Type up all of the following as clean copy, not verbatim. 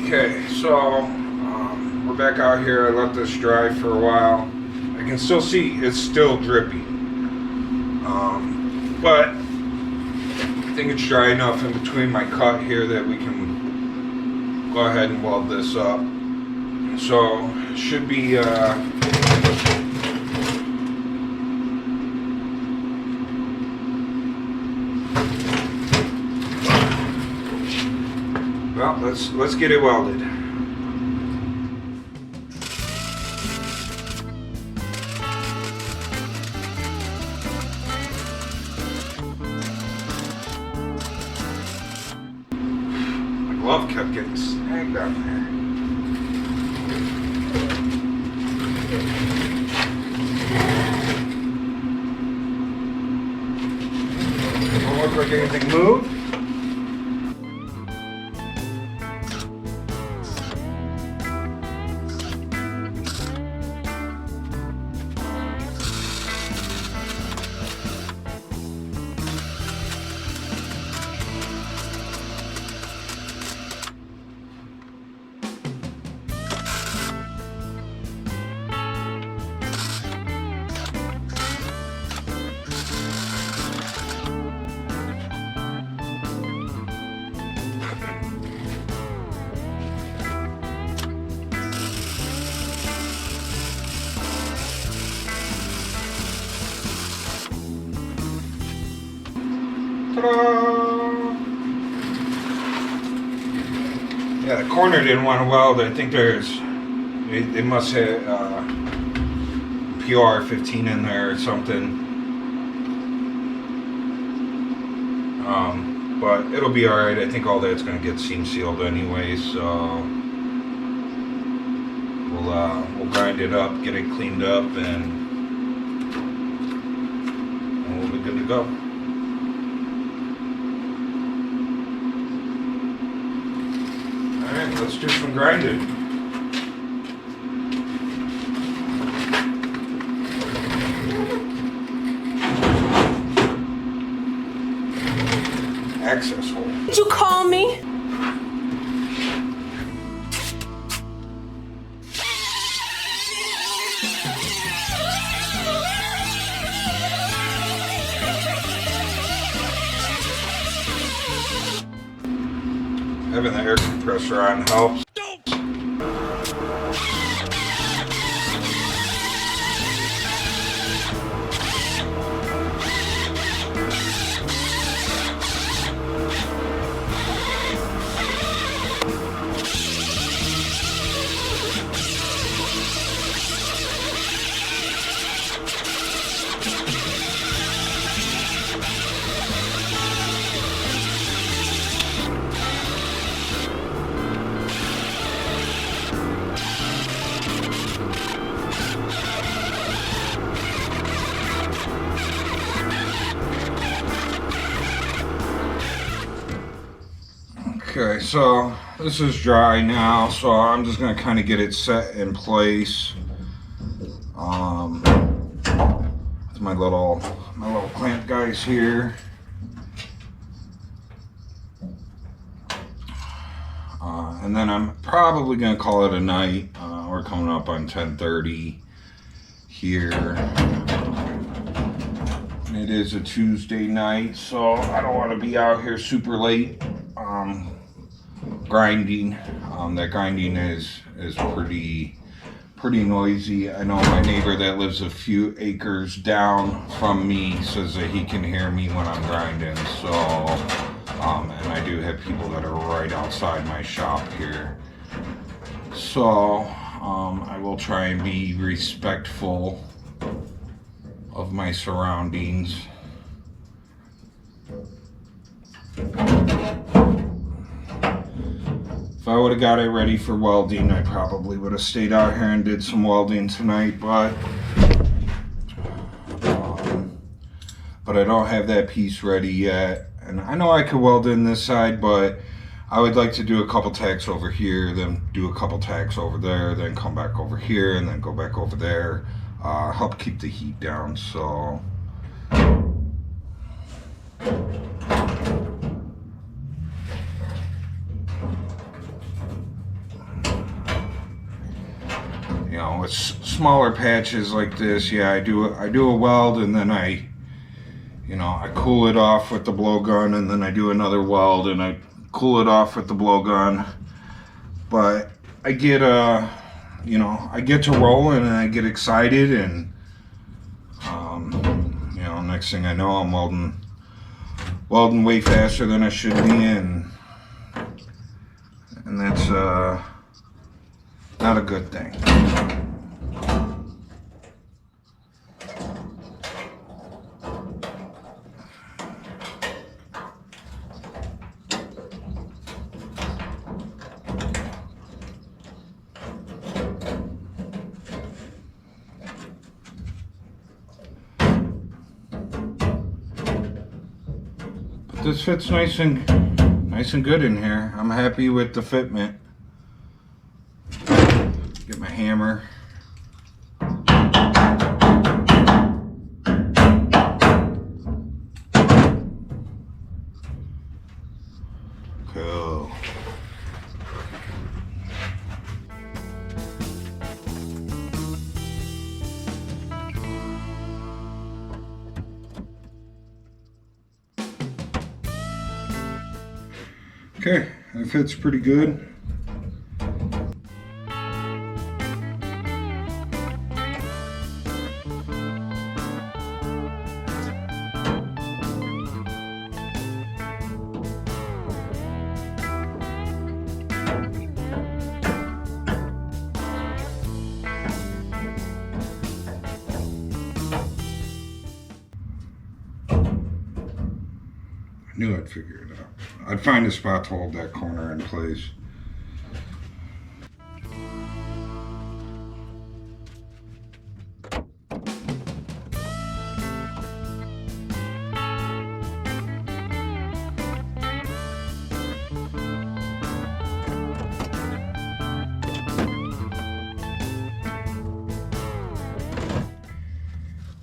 Okay, so we're back out here. I let this dry for a while. I can still see it's still drippy, but I think it's dry enough in between my cut here that we can go ahead and weld this up. So it should be well, let's get it welded. My glove kept getting snagged on there. Don't look like anything moved. Yeah, the corner didn't want to weld. I think they must have PR 15 in there or something. But it'll be alright. I think all that's going to get seam sealed anyway, so we'll grind it up, get it cleaned up, and we'll be good to go. Alright, let's do some grinding. Access hole. Did you call me? Having the air compressor on helps. Okay, so this is dry now, so I'm just going to kind of get it set in place with my little clamp guys here. And then I'm probably going to call it a night. We're coming up on 10:30 here. And it is a Tuesday night, so I don't want to be out here super late. Grinding. That grinding is pretty noisy. I know my neighbor that lives a few acres down from me says that he can hear me when I'm grinding. So, and I do have people that are right outside my shop here. So, I will try and be respectful of my surroundings. If I would have got it ready for welding, I probably would have stayed out here and did some welding tonight, but I don't have that piece ready yet. And I know I could weld in this side, but I would like to do a couple tacks over here, then do a couple tacks over there, then come back over here, and then go back over there. Help keep the heat down, so... you know, with smaller patches like this, yeah, I do a weld, and then I cool it off with the blowgun, and then I do another weld, and I cool it off with the blowgun. But I get I get to rolling, and I get excited, and next thing I know, I'm welding way faster than I should be, and that's not a good thing. This fits nice and good in here. I'm happy with the fitment. Get my hammer. Cool. Okay, that fits pretty good. I knew I'd figure it out. I'd find a spot to hold that corner in place.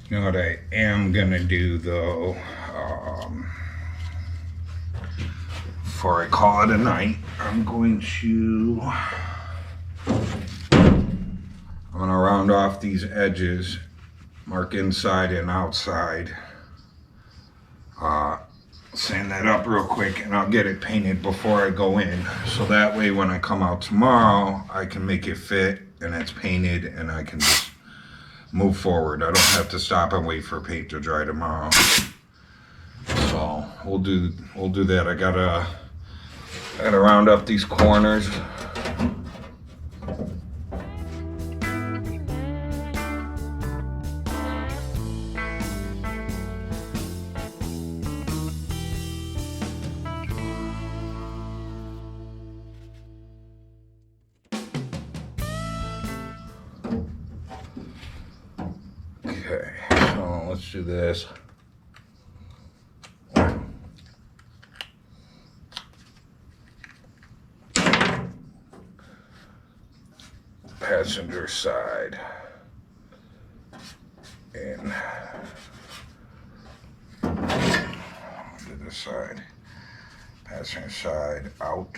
You know what I am gonna do though, before I call it a night, I'm gonna round off these edges, mark inside and outside, sand that up real quick, and I'll get it painted before I go in, so that way when I come out tomorrow I can make it fit and it's painted and I can just move forward. I don't have to stop and wait for paint to dry tomorrow. So we'll do that. I gotta round up these corners. Okay, so let's do this. Passenger side in to this side, passenger side out.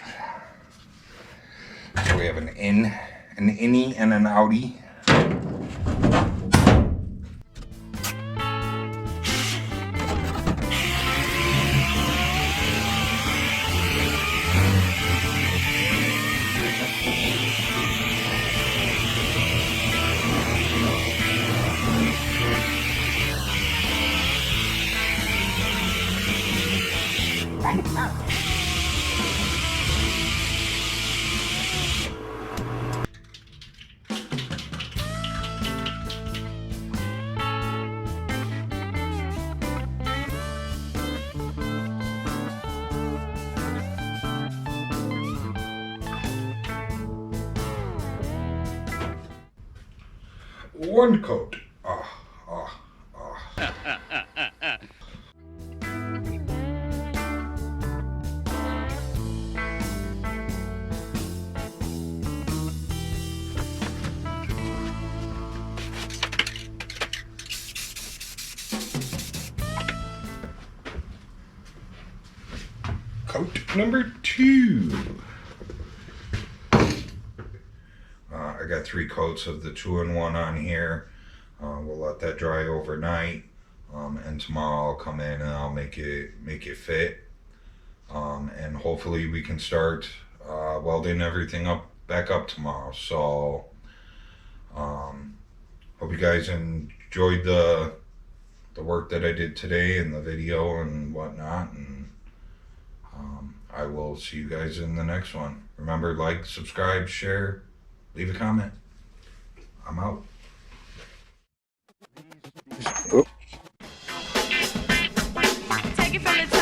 So we have an innie and an outie. One coat. Coat number 2. I I got 3 coats of the 2-in-1 on here. We'll let that dry overnight, and tomorrow I'll come in and I'll make it fit, and hopefully we can start welding everything back up tomorrow. So hope you guys enjoyed the work that I did today and the video and whatnot, and I will see you guys in the next one. Remember, like, subscribe, share, leave a comment. I'm out. Take it from the